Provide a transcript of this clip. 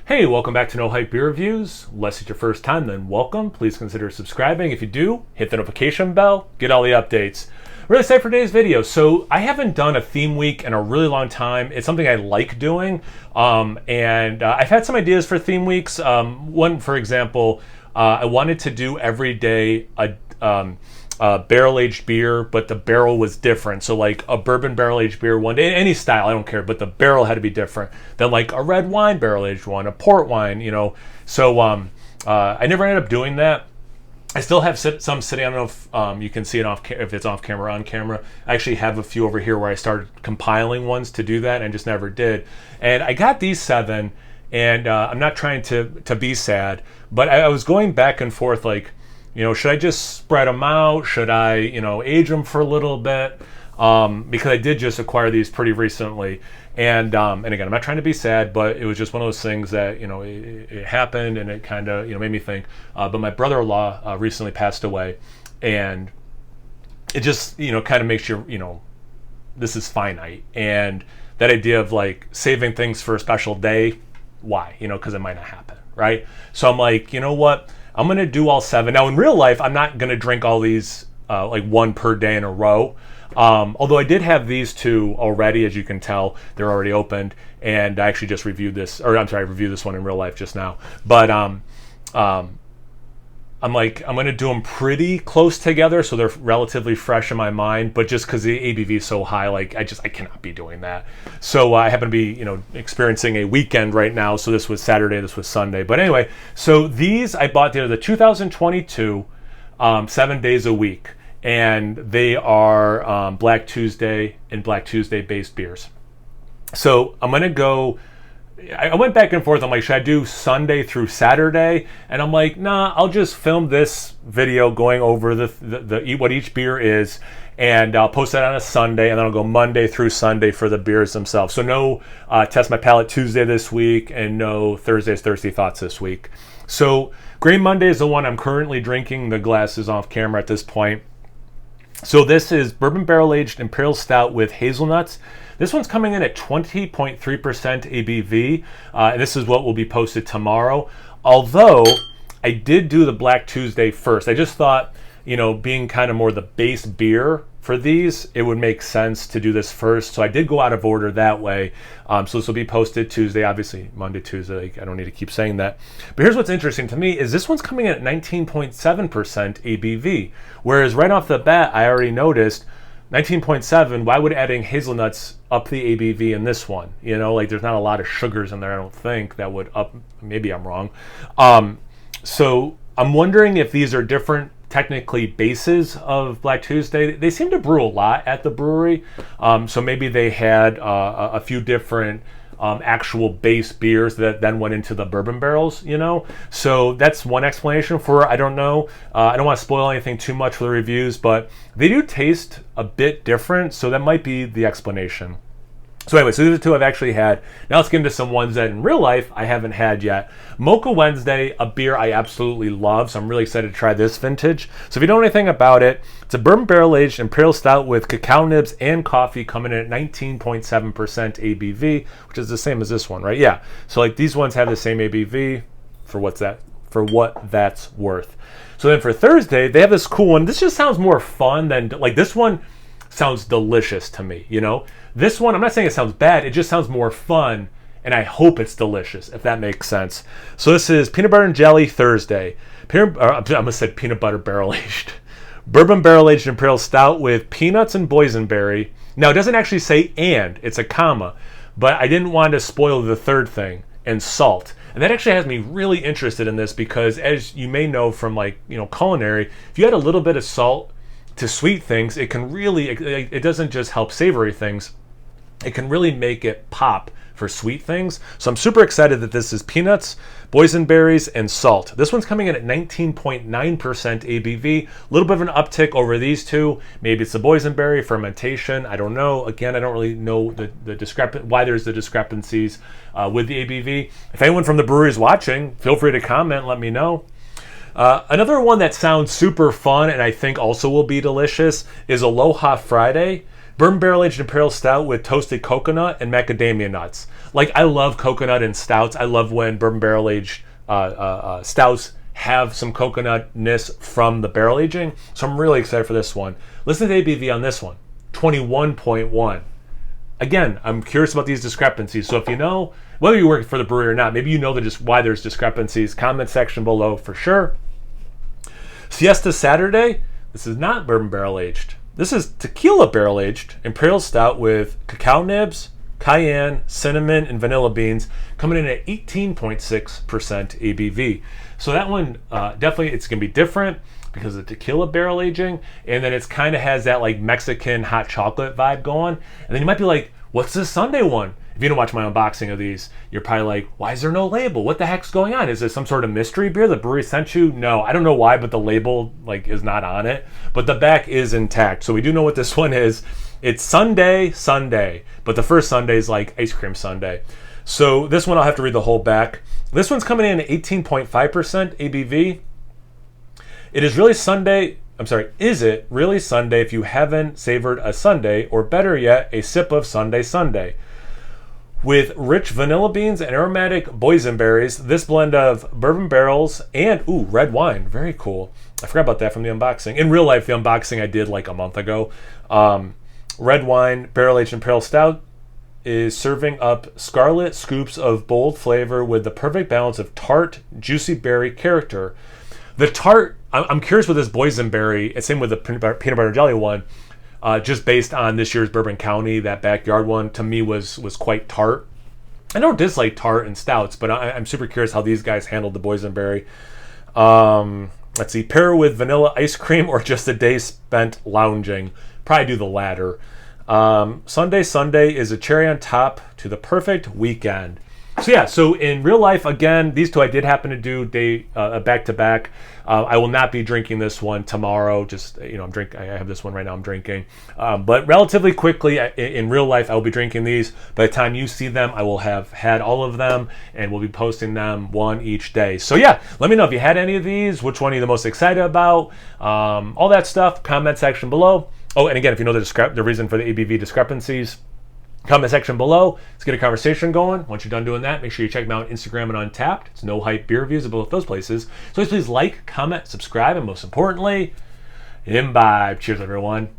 Hey, welcome back to No Hype Beer Reviews. Unless it's your first time, then welcome. Please consider subscribing. If you do, hit the notification bell, get all the updates. Really excited for today's video. So I haven't done a theme week in a really long time. It's something I like doing, and I've had some ideas for theme weeks. One, for example, I wanted to do every day a barrel-aged beer, but the barrel was different. So like a bourbon barrel-aged beer one day, any style, I don't care, but the barrel had to be different than like a red wine barrel-aged one, a port wine, you know. So I never ended up doing that. I still have some sitting. I don't know if you can see it if it's off camera or on camera. I actually have a few over here where I started compiling ones to do that and just never did. And I got these 7, and I'm not trying to be sad, but I was going back and forth like, you know, should I just spread them out? Should I, you know, age them for a little bit? Because I did just acquire these pretty recently. And again, I'm not trying to be sad, but it was just one of those things that, you know, it happened and it kind of, you know, made me think. But my brother-in-law recently passed away, and it just, you know, kind of makes you know, this is finite. And that idea of like saving things for a special day, why? You know, because it might not happen, right? So I'm like, you know what? I'm going to do all 7. Now, in real life, I'm not going to drink all these like one per day in a row. Although I did have these 2 already, as you can tell, they're already opened. And I actually just reviewed this, or I'm sorry, I reviewed this one in real life just now. But I'm like, I'm going to do them pretty close together so they're relatively fresh in my mind. But just because the ABV is so high, like I cannot be doing that. So I happen to be, you know, experiencing a weekend right now. So this was Saturday, this was Sunday. But anyway, so these I bought, they're the 2022 7 days a week. And they are Black Tuesday and Black Tuesday based beers. So I'm going to go, I went back and forth. I'm like, should I do Sunday through Saturday? And I'm like, nah, I'll just film this video going over the what each beer is, and I'll post that on a Sunday, and then I'll go Monday through Sunday for the beers themselves. So no Test My Palate Tuesday this week, and no Thursday's Thirsty Thoughts this week. So Green Monday is the one I'm currently drinking. The glass is off camera at this point. So this is Bourbon Barrel Aged Imperial Stout with hazelnuts. This one's coming in at 20.3% ABV, and this is what will be posted tomorrow. Although I did do the Black Tuesday first. I just thought, you know, being kind of more the base beer for these, it would make sense to do this first. So I did go out of order that way. So this will be posted Tuesday, obviously Monday, Tuesday. I don't need to keep saying that. But here's what's interesting to me is this one's coming in at 19.7% ABV. Whereas right off the bat, I already noticed 19.7, why would adding hazelnuts up the ABV in this one? You know, like there's not a lot of sugars in there, I don't think, that would up, maybe I'm wrong. So I'm wondering if these are different technically bases of Black Tuesday. They seem to brew a lot at the brewery, so maybe they had a few different actual base beers that then went into the bourbon barrels, you know. So that's one explanation for it. I don't know. I don't want to spoil anything too much for the reviews, but they do taste a bit different, so that might be the explanation. So anyway, so these are 2 I've actually had. Now let's get into some ones that in real life I haven't had yet. Mocha Wednesday, a beer I absolutely love, so I'm really excited to try this vintage. So if you don't know anything about it, it's a bourbon barrel-aged imperial stout with cacao nibs and coffee, coming in at 19.7% ABV, which is the same as this one, right? Yeah. So like these ones have the same ABV for what that's worth. So then for Thursday, they have this cool one. This just sounds more fun than, like, this one sounds delicious to me, you know? This one, I'm not saying it sounds bad, it just sounds more fun, and I hope it's delicious, if that makes sense. So this is Peanut Butter and Jelly Thursday. I almost said peanut butter barrel-aged. Bourbon barrel-aged Imperial Stout with peanuts and boysenberry. Now, it doesn't actually say and, it's a comma, but I didn't want to spoil the third thing, and salt. And that actually has me really interested in this because, as you may know from, like, you know, culinary, if you add a little bit of salt to sweet things, it can really, it doesn't just help savory things, it can really make it pop for sweet things. So I'm super excited that this is peanuts, boysenberries, and salt. This one's coming in at 19.9% ABV. A little bit of an uptick over these 2. Maybe it's the boysenberry fermentation. I don't know. Again, I don't really know why there's the discrepancies with the ABV. If anyone from the brewery is watching, feel free to comment, let me know. Another one that sounds super fun and I think also will be delicious is Aloha Friday. Bourbon Barrel Aged Imperial Stout with toasted coconut and macadamia nuts. Like, I love coconut in stouts. I love when Bourbon Barrel Aged stouts have some coconutness from the barrel aging. So I'm really excited for this one. Listen to the ABV on this one, 21.1. Again, I'm curious about these discrepancies. So if you know, whether you work for the brewery or not, maybe you know why there's discrepancies, comment section below for sure. Siesta Saturday, this is not bourbon barrel aged. This is tequila barrel aged Imperial Stout with cacao nibs, cayenne, cinnamon, and vanilla beans, coming in at 18.6% ABV. So that one, definitely, it's going to be different because of tequila barrel aging, and then it's kind of has that like Mexican hot chocolate vibe going. And then you might be like, what's this Sunday one? If you don't watch my unboxing of these, you're probably like, why is there no label? What the heck's going on? Is this some sort of mystery beer the brewery sent you? No, I don't know why, but the label like is not on it. But the back is intact. So we do know what this one is. It's Sunday, but the first Sunday is like ice cream sundae. So this one I'll have to read the whole back. This one's coming in at 18.5% ABV. It is really Sunday. Is it really Sunday if you haven't savored a sundae, or better yet, a sip of Sunday? With rich vanilla beans and aromatic boysenberries, this blend of bourbon barrels and red wine, very cool. I forgot about that from the unboxing. In real life, the unboxing I did like a month ago. Red wine barrel-aged Imperial Stout is serving up scarlet scoops of bold flavor with the perfect balance of tart, juicy berry character. The tart, I'm curious with this boysenberry, and same with the peanut butter jelly one, just based on this year's Bourbon County, that backyard one, to me was quite tart. I don't dislike tart and stouts, but I'm super curious how these guys handled the boysenberry. Let's see, pair with vanilla ice cream or just a day spent lounging. Probably do the latter. Sunday is a cherry on top to the perfect weekend. So yeah, so in real life, again, these two I did happen to do back to back. I will not be drinking this one tomorrow. Just, I have this one right now I'm drinking. But relatively quickly, in real life, I will be drinking these. By the time you see them, I will have had all of them, and we'll be posting them one each day. So yeah, let me know if you had any of these, which one are you the most excited about, all that stuff, comment section below. Oh, and again, if you know the reason for the ABV discrepancies, comment section below. Let's get a conversation going. Once you're done doing that, make sure you check me out on Instagram and Untapped. It's No Hype Beer Reviews at both those places. So please like, comment, subscribe, and most importantly, imbibe. Cheers, everyone.